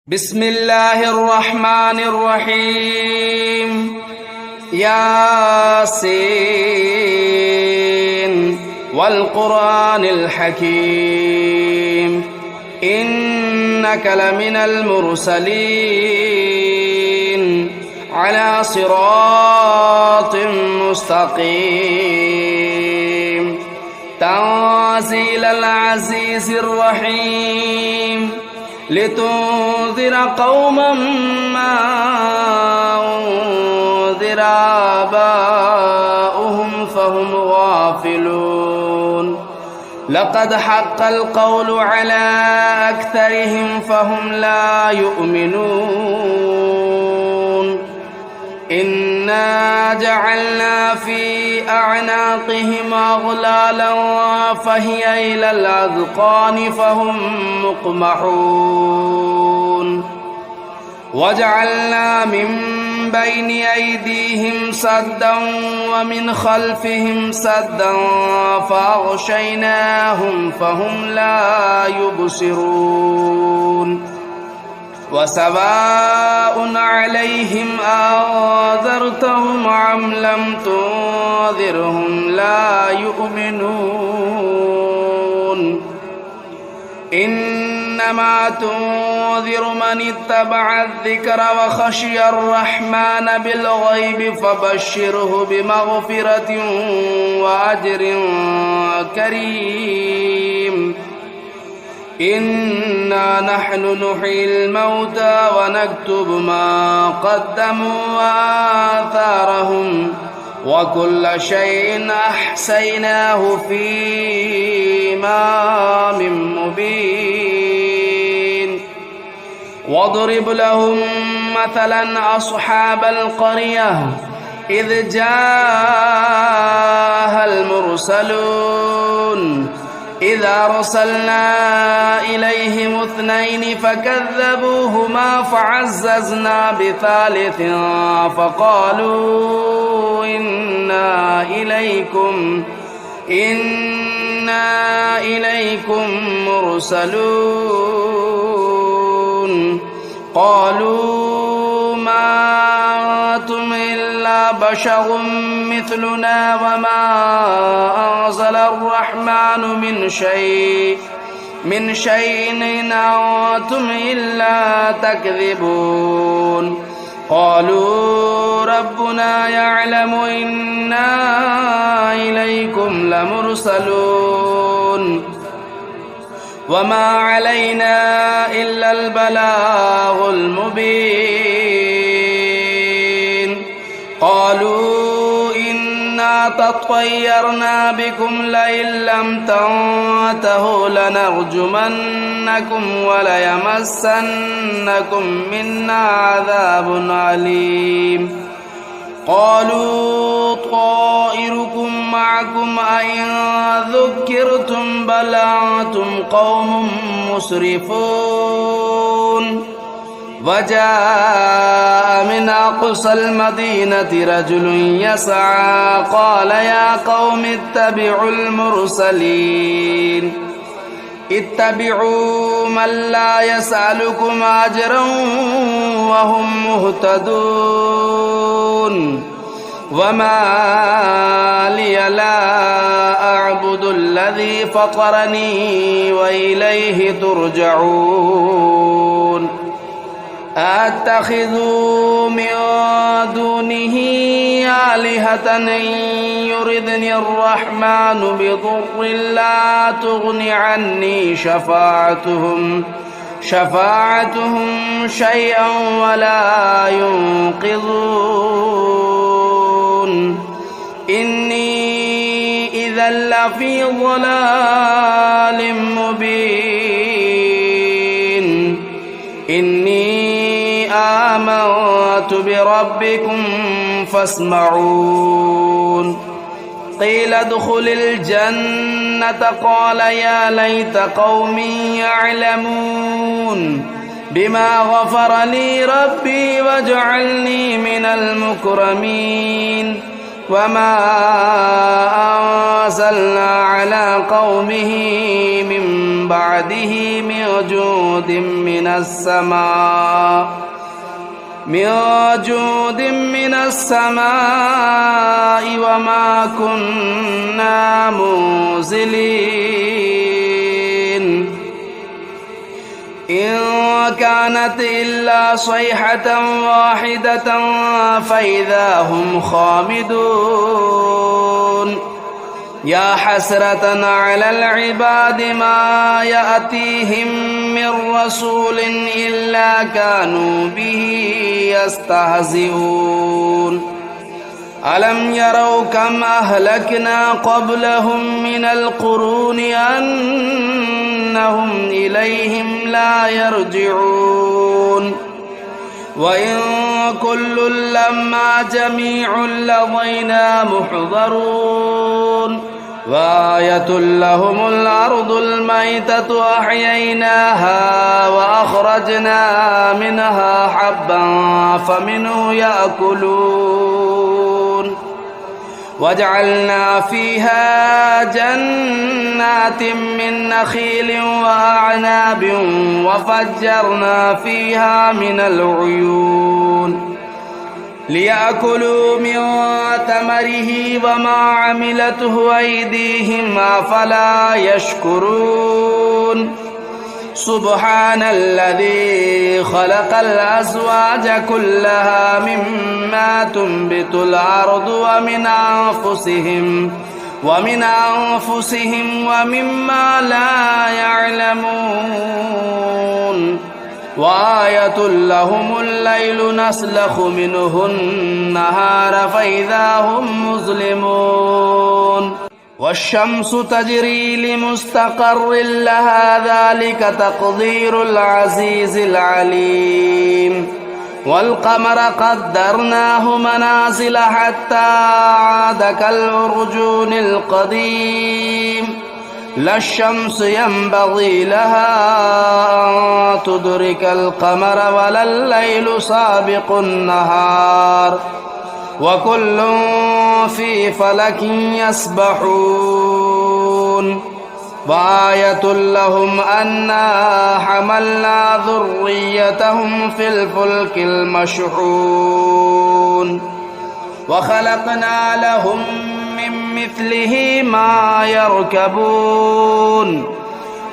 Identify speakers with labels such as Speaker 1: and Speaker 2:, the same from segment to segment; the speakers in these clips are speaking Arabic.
Speaker 1: بسم الله الرحمن الرحيم ياسين والقرآن الحكيم إنك لمن المرسلين على صراط مستقيم تنزيل العزيز الرحيم لتنذر قوما ما أنذر آباؤهم فهم غافلون لقد حق القول على أكثرهم فهم لا يؤمنون إنا جعلنا في أعناقهم أغلالا فهي إلى الأذقان فهم مقمحون وجعلنا من بين أيديهم سدا ومن خلفهم سدا فأغشيناهم فهم لا يبصرون وسواء عليهم أنذرتهم أم لم تنذرهم لا يؤمنون إنما تنذر من اتبع الذكر وخشي الرحمن بالغيب فبشره بمغفرة وأجر كريم إنا نحن نحيي الموتى ونكتب ما قدموا وآثارهم وكل شيء أحصيناه في إمام مبين واضرب لهم مثلا أصحاب القرية إذ جاءها المرسلون إذا أرسلنا إليهم اثنين فكذبوهما فعززنا بثالث فقالوا إنا إليكم مرسلون قالوا ما أنتم إلا بشر مثلنا وما أنزل الرحمن من شيء إن أنتم إلا تكذبون قالوا ربنا يعلم إنا إليكم لمرسلون وما علينا إلا البلاغ المبين قالوا إنا تطيرنا بكم لئن لم تنتهوا لنرجمنكم وليمسنكم منا عذاب أليم قالوا طائركم معكم أئن ذكرتم بل أنتم قوم مسرفون وجاء من أقصى المدينة رجل يسعى قال يا قوم اتبعوا المرسلين اتبعوا من لا يسألكم أجرا وهم مهتدون وما لي لا أعبد الذي فطرني وإليه ترجعون أتخذوا من دونه آلهة إن يردني الرحمن بضر لا تغن عني شفاعتهم شيئا ولا ينقذون إني إذا لفي ضلال مبين إني آمنت بربكم فاسمعون قيل ادخل الجنة قال يا ليت قومي يعلمون بما غفر لي ربي وجعلني من المكرمين وما أنزلنا على قومه من بعده من جود من السماء وما كنا منزلين إن كانت إلا صيحة واحدة فإذا هم خامدون يا حسرة على العباد ما يأتيهم من رسول إلا كانوا به يستهزئون ألم يروا كم أهلكنا قبلهم من القرون أنهم إليهم لا يرجعون وإن كل لما جميع لدينا محضرون وآية لهم الأرض الميتة أحييناها وأخرجنا منها حبا فمنه يأكلون وجعلنا فيها جنات من نخيل وأعناب وفجرنا فيها من العيون ليأكلوا من ثمره وما عملته أيديهم أفلا يشكرون سبحان الذي خلق الأزواج كلها مما تنبت الأرض ومن أنفسهم ومما لا يعلمون وآية لهم الليل نسلخ منه النهار فإذا هم مظلمون والشمس تجري لمستقر لها ذلك تقدير العزيز العليم والقمر قدرناه منازل حتى عاد كالعرجون القديم لا الشمس ينبغي لها أن تدرك القمر ولا الليل سابق النهار وكل في فلك يسبحون وآية لهم أنا حملنا ذريتهم في الفلك المشحون وخلقنا لهم من مثله ما يركبون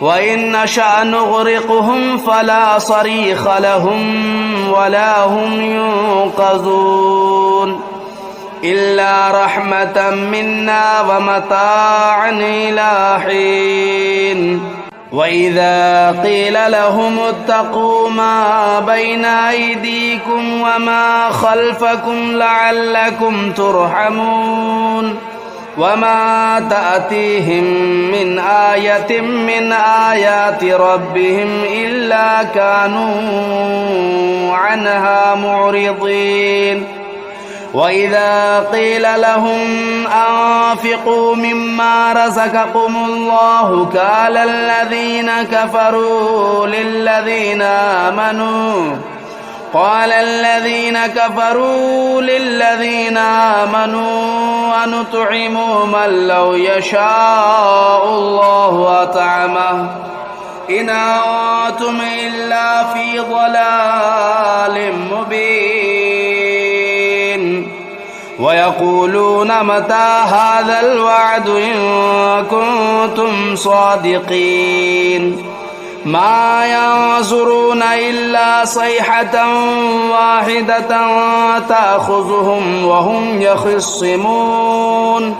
Speaker 1: وإن نشأ نغرقهم فلا صريخ لهم ولا هم ينقذون إلا رحمة منا ومتاعا إلى حين وإذا قيل لهم اتقوا ما بين أيديكم وما خلفكم لعلكم ترحمون وما تأتيهم من آية من آيات ربهم إلا كانوا عنها معرضين وإذا قيل لهم أنفقوا مما رزقكم الله قال الذين كفروا للذين آمنوا ونطعم من لو يشاء الله أطعمه إن أنتم إلا في ضلال مبين ويقولون متى هذا الوعد إن كنتم صادقين ما ينظرون إلا صيحة واحدة تأخذهم وهم يخصمون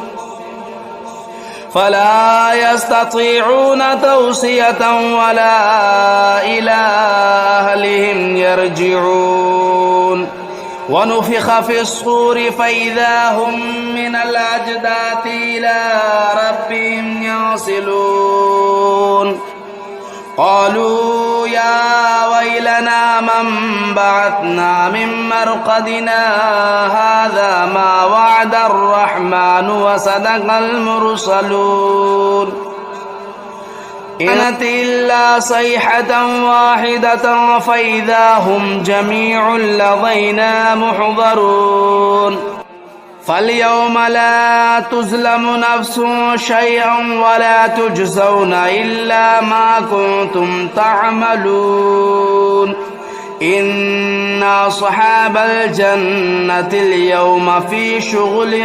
Speaker 1: فلا يستطيعون توصية ولا إلى أهلهم يرجعون ونفخ في الصور فإذا هم من الأجداث إلى ربهم ينسلون قالوا يا ويلنا من بعثنا من مرقدنا هذا ما وعد الرحمن وصدق المرسلون كانت إلا صيحة واحدة فإذا هم جميع لدينا محضرون فاليوم لا تظلم نفس شيئا ولا تجزون إلا ما كنتم تعملون إن أصحاب الجنة اليوم في شغل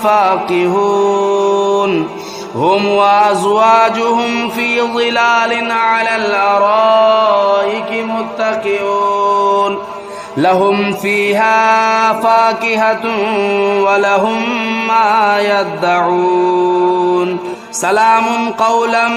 Speaker 1: فاكهون هم وأزواجهم في ظلال على الأرائك متكئون لهم فيها فاكهة ولهم ما يدعون سلام قولا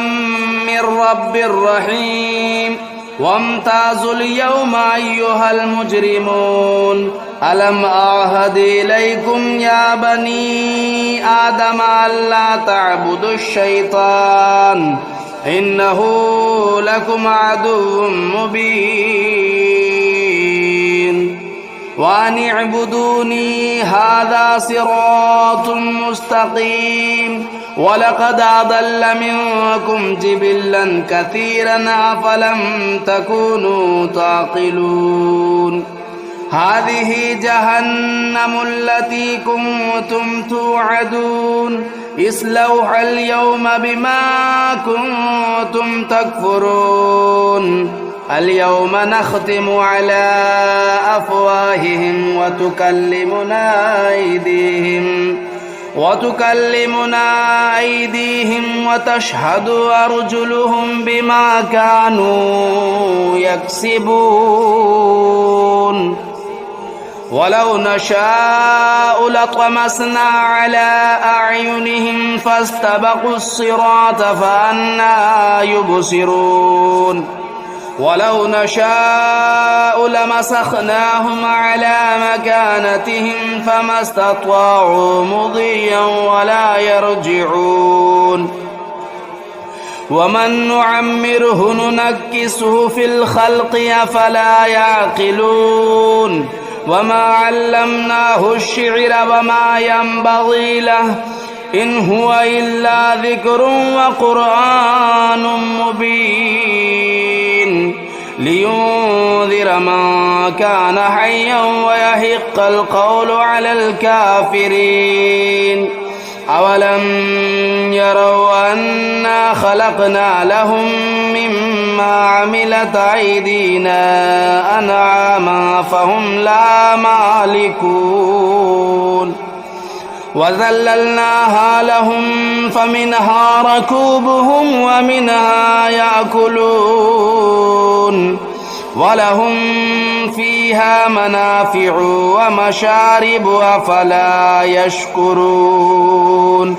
Speaker 1: من رب رحيم وامتازوا اليوم أيها المجرمون ألم أعهد إليكم يا بني آدم ألا تعبدوا الشيطان إنه لكم عدو مبين وأن اعبدوني هذا صراط مستقيم ولقد أضل منكم جبلا كثيرا أفلم تكونوا تعقلون هذه جهنم التي كنتم توعدون اصلوها اليوم بما كنتم تكفرون اليوم نختم على أفواههم وتكلمنا أيديهم وتشهد أرجلهم بما كانوا يكسبون ولو نشاء لطمسنا على أعينهم فاستبقوا الصراط فأنى يبصرون ولو نشاء لمسخناهم على مكانتهم فما استطاعوا مضيا ولا يرجعون ومن نعمره ننكسه في الخلق أفلا يعقلون وما علمناه الشعر وما ينبغي له إن هو إلا ذكر وقرآن مبين لينذر من كان حيا ويحق القول على الكافرين أولم يروا أنا خلقنا لهم مما عملت أيدينا أنعاما فهم لا مالكون وذللناها لهم فمنها ركوبهم ومنها يأكلون ولهم فيها منافع ومشارب أفلا يشكرون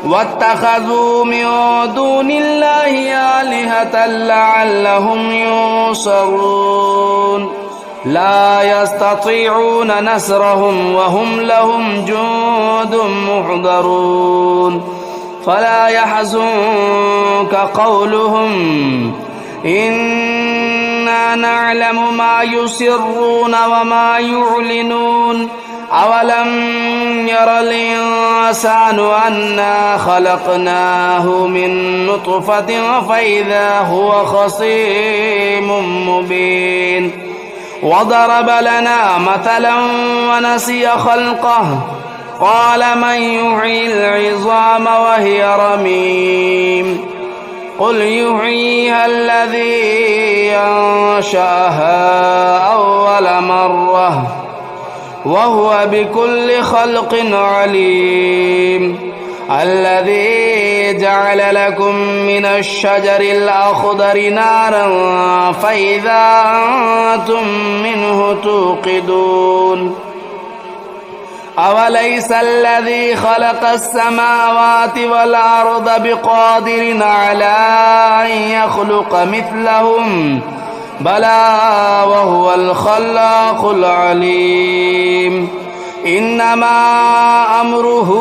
Speaker 1: واتخذوا من دون الله آلهة لعلهم ينصرون لا يستطيعون نصرهم وهم لهم جند محضرون فلا يحزنك قولهم إنا نعلم ما يسرون وما يعلنون أولم ير الإنسان أنا خلقناه من نطفة فإذا هو خصيم مبين وضرب لنا مثلا ونسي خلقه قال من يحيي العظام وهي رميم قل يحييها الذي أنشأها أول مرة وهو بكل خلق عليم الذي جعل لكم من الشجر الأخضر نارا فإذا أنتم منه توقدون أوليس الذي خلق السماوات والأرض بقادر على أن يخلق مثلهم بلى وهو الخلاق العليم إنما أمره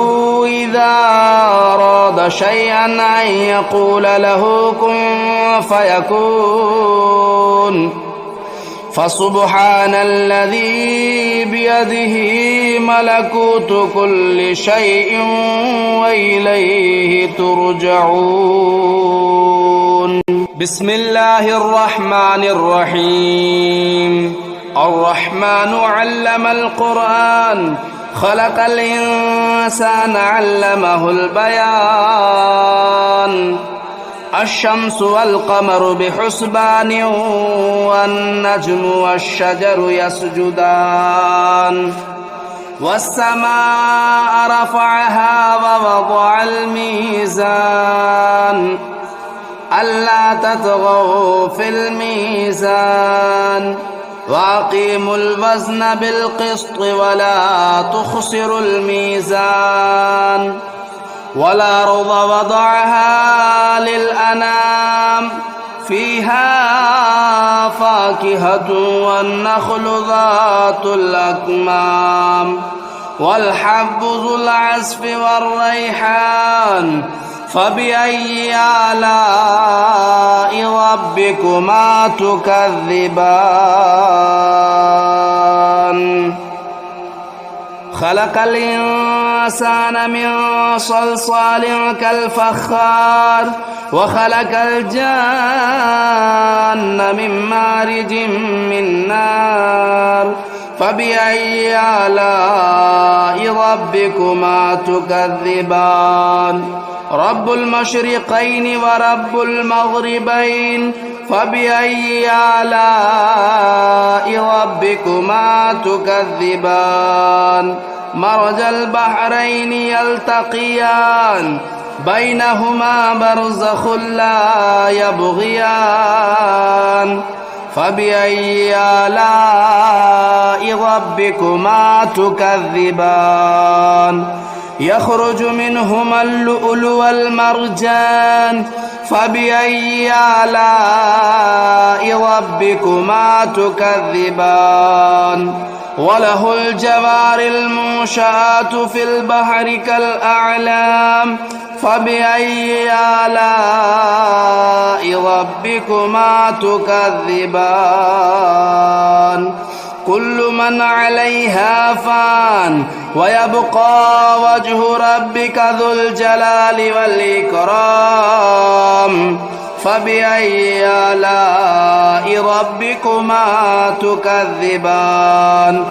Speaker 1: إذا أراد شيئا أن يقول له كن فيكون فسبحان الذي بيده ملكوت كل شيء وإليه ترجعون بسم الله الرحمن الرحيم الرحمن علم القرآن خلق الإنسان علمه البيان الشمس والقمر بحسبان والنجم والشجر يسجدان والسماء رفعها ووضع الميزان ألا تطغوا في الميزان وأقيموا الوزن بالقسط ولا تخسروا الميزان والأرض وضعها للأنام فيها فاكهة والنخل ذات الأكمام والحب ذو العصف والريحان فبأي آلاء ربكما تكذبان خلق الإنسان من صلصال كالفخار وخلق الجان من مارج من نار فبأي آلاء ربكما تكذبان رب المشرقين ورب المغربين فبأي آلاء ربكما تكذبان مرج البحرين يلتقيان بينهما برزخ لا يبغيان فبأي آلاء ربكما تكذبان يخرج منهما اللؤلؤ والمرجان فبأي آلاء ربكما تكذبان وله الجوار المنشآت في البحر كالأعلام فبأي آلاء ربكما تكذبان كل من عليها فان ويبقى وجه ربك ذو الجلال والإكرام فبأي آلاء ربكما تكذبان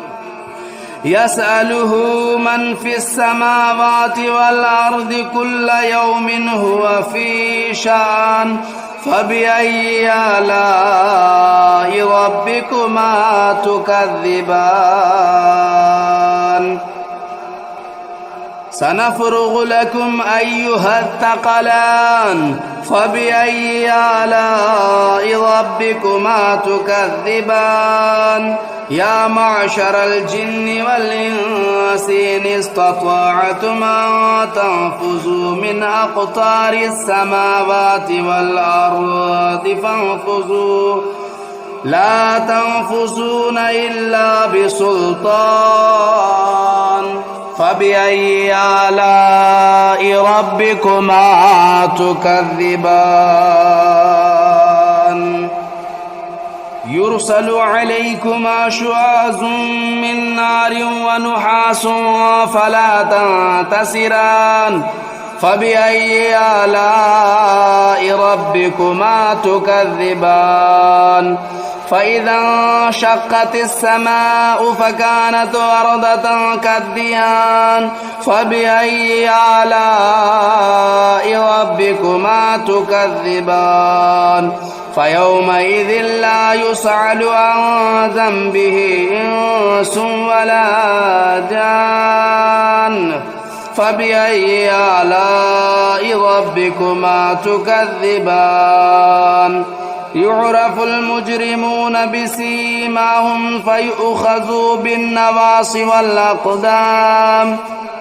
Speaker 1: يسأله من في السماوات والأرض كل يوم هو في شأن فبأي آلاء ربكما تكذبان سنفرغ لكم أيها الثقلان فبأي آلاء ربكما تكذبان يا معشر الجن والإنس إن استطعتم أن تنفذوا من أقطار السماوات والأرض فانفذوا لا تنفذون إلا بسلطان فبأي آلاء ربكما تكذبان يرسل عليكما شواظ من نار ونحاس فلا تنتصران فبأي آلاء ربكما تكذبان فإذا انشقت السماء فكانت وردة كالدهان فبأي آلاء ربكما تكذبان فيومئذ لا يسأل عن ذنبه إنس ولا جان فبأي آلاء ربكما تكذبان يعرف المجرمون بسيماهم فيؤخذوا بالنواصي والأقدام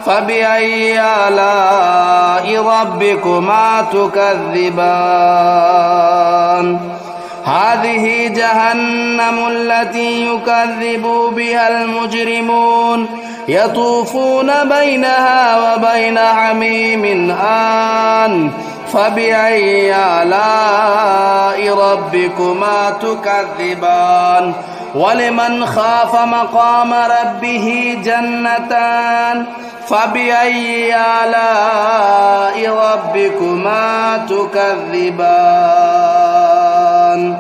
Speaker 1: فبأي آلاء ربكما تكذبان هذه جهنم التي يكذب بها المجرمون يطوفون بينها وبين حميم آن فبأي آلاء ربكما تكذبان ولمن خاف مقام ربه جنتان فبأي آلاء ربكما تكذبان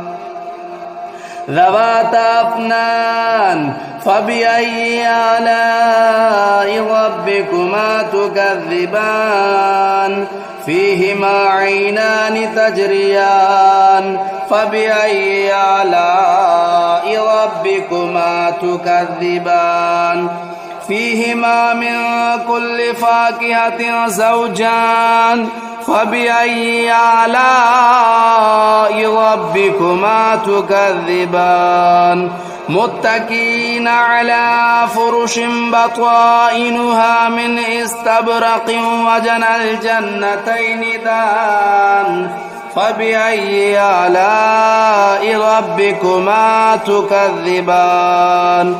Speaker 1: ذواتا أفنان فبأي آلاء ربكما تكذبان فيهما عينان تجريان فبأي آلاء ربكما تكذبان فيهما من كل فاكهة زوجان فبأي آلاء ربكما تكذبان متكئين على فرش بطائنها من استبرق وجنى الجنتين دان فبأي آلاء ربكما تكذبان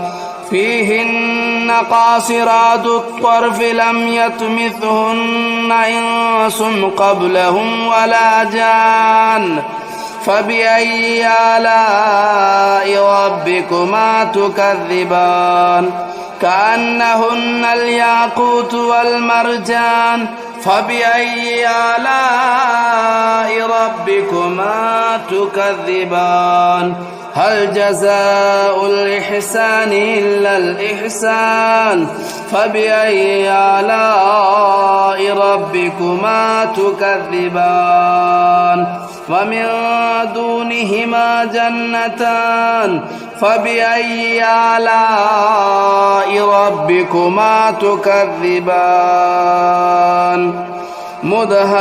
Speaker 1: فيهن قاصرات الطرف لم يطمثهن إنس قبلهم ولا جان فبأي آلاء ربكما تكذبان كأنهن الياقوت والمرجان فبأي آلاء ربكما تكذبان هل جزاء الإحسان إلا الإحسان فبأي آلاء ربكما تكذبان ومن دونهما جنتان فبأي آلاء ربكما تكذبان مدهامتان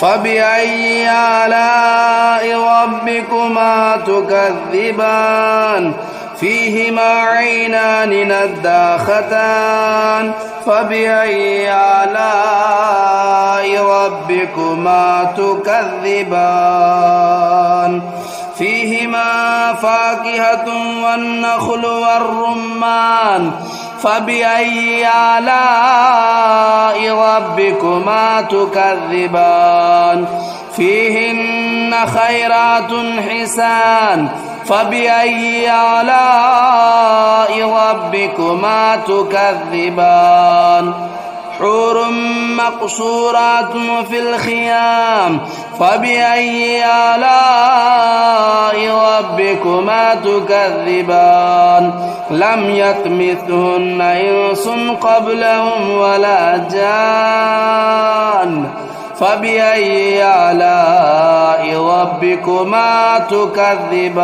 Speaker 1: فبأي آلاء ربكما تكذبان فيهما عينان نضاختان فبأي آلاء ربكما تكذبان فيهما فاكهة والنخل والرمان فبأي آلاء ربكما تكذبان فيهن خيرات حسان فبأي آلاء ربكما تكذبان حور مقصورات في الخيام فبأي آلاء ربكما تكذبان لم يطمثهن إنس قبلهم ولا جان فبأي آلاء ربكما تكذبان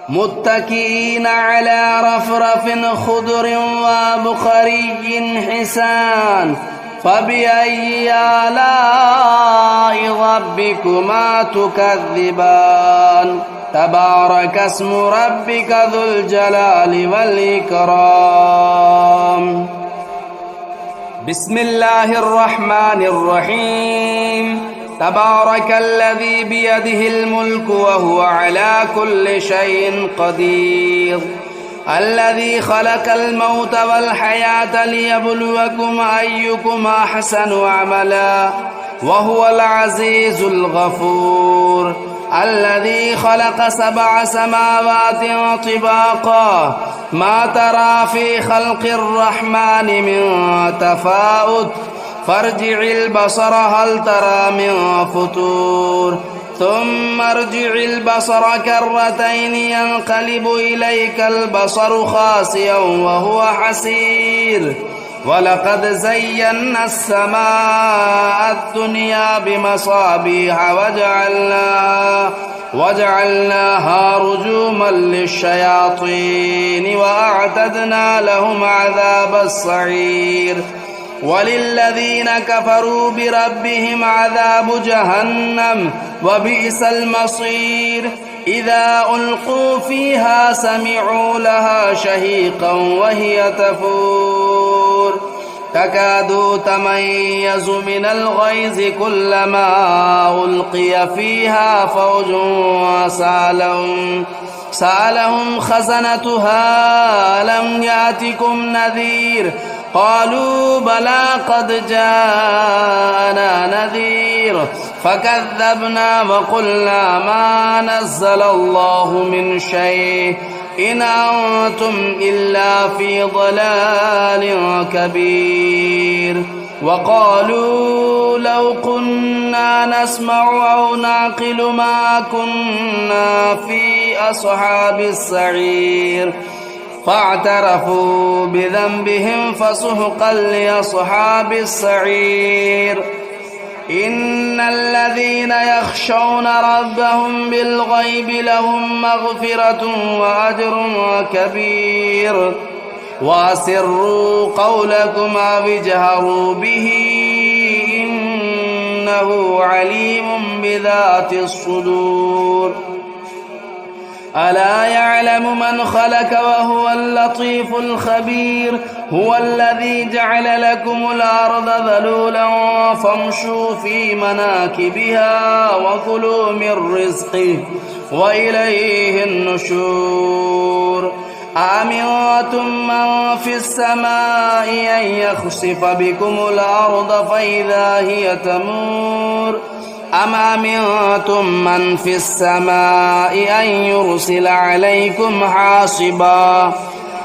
Speaker 1: متكئين على رفرف خضر وبخري حسان فبأي آلاء ربكما تكذبان تبارك اسم ربك ذو الجلال والإكرام بسم الله الرحمن الرحيم تبارك الذي بيده الملك وهو على كل شيء قدير الذي خلق الموت والحياة ليبلوكم أيكم أحسن عملا وهو العزيز الغفور الذي خلق 7 سماوات طباقا ما ترى في خلق الرحمن من تفاوت فارجع البصر هل ترى من فطور ثم ارجع البصر كرتين ينقلب إليك البصر خاسئا وهو حسير ولقد زينا السماء الدنيا بمصابيح وجعلناها رجوما للشياطين وأعتدنا لهم عذاب السعير وللذين كفروا بربهم عذاب جهنم وبئس المصير إذا ألقوا فيها سمعوا لها شهيقا وهي تفور تكاد تميز من الغيظ كلما ألقي فيها فوج سألهم خزنتها ألم يأتكم نذير قالوا بلى قد جاءنا نذير فكذبنا وقلنا ما نزل الله من شيء إن أنتم إلا في ضلال كبير وقالوا لو كنا نسمع أو نعقل ما كنا في أصحاب السعير فاعترفوا بذنبهم فسحقا لأصحاب السعير إن الذين يخشون ربهم بالغيب لهم مغفرة وأجر كبير وأسروا قولكم أو اجهروا به إنه عليم بذات الصدور ألا يعلم من خلق وهو اللطيف الخبير هو الذي جعل لكم الأرض ذلولا فامشوا في مناكبها وكلوا من رزقه وإليه النشور أأمنتم من في السماء أن يخسف بكم الأرض فإذا هي تمور أم أمنتم من في السماء أن يرسل عليكم حاصبا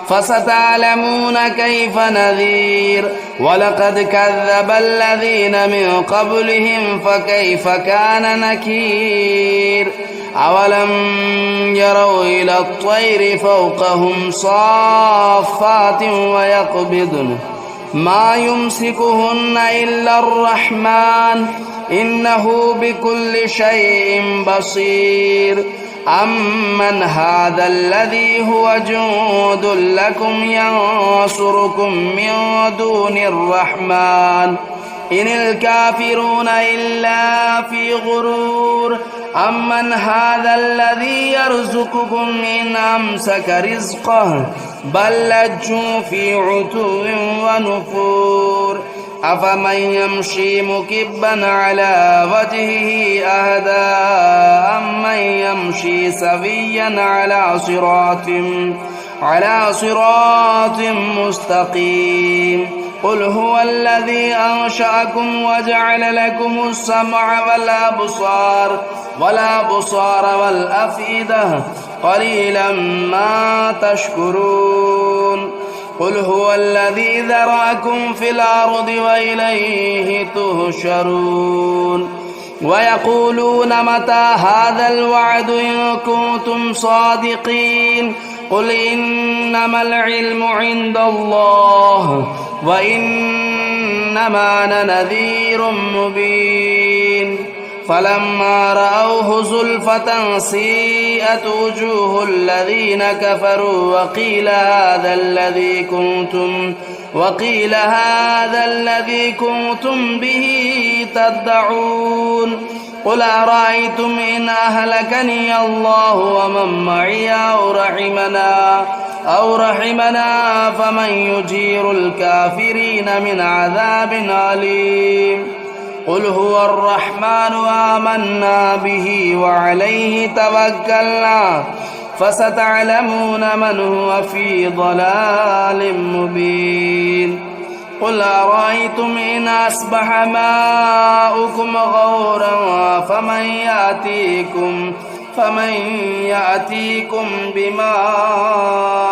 Speaker 1: فستعلمون كيف نذير ولقد كذب الذين من قبلهم فكيف كان نكير أولم يروا إلى الطير فوقهم صافات ويقبضن ما يمسكهن إلا الرحمن إنه بكل شيء بصير أمن هذا الذي هو جند لكم ينصركم من دون الرحمن إن الكافرون إلا في غرور أمن هذا الذي يرزقكم إن أمسك رزقه بل لجوا في عتو ونفور أفمن يمشي مكبا على وجهه أهدى أمن يمشي سويا على صراط مستقيم قل هو الذي أنشأكم وجعل لكم السمع والأبصار والأفئدة قليلا ما تشكرون قل هو الذي ذرأكم في الأرض وإليه تهشرون ويقولون متى هذا الوعد إن كنتم صادقين قل إنما العلم عند الله وإنما أنا نذير مبين فلما رأوه زلفة سيئت وجوه الذين كفروا وقيل هذا الذي كنتم به تدعون قل أرأيتم إن أهلكني الله ومن معي أو رحمنا فمن يجير الكافرين من عذاب أليم قل هو الرحمن آمنا به وعليه توكلنا فستعلمون من هو في ضلال مبين قل أرأيتم إن أصبح ماؤكم غورا فمن يأتيكم بماء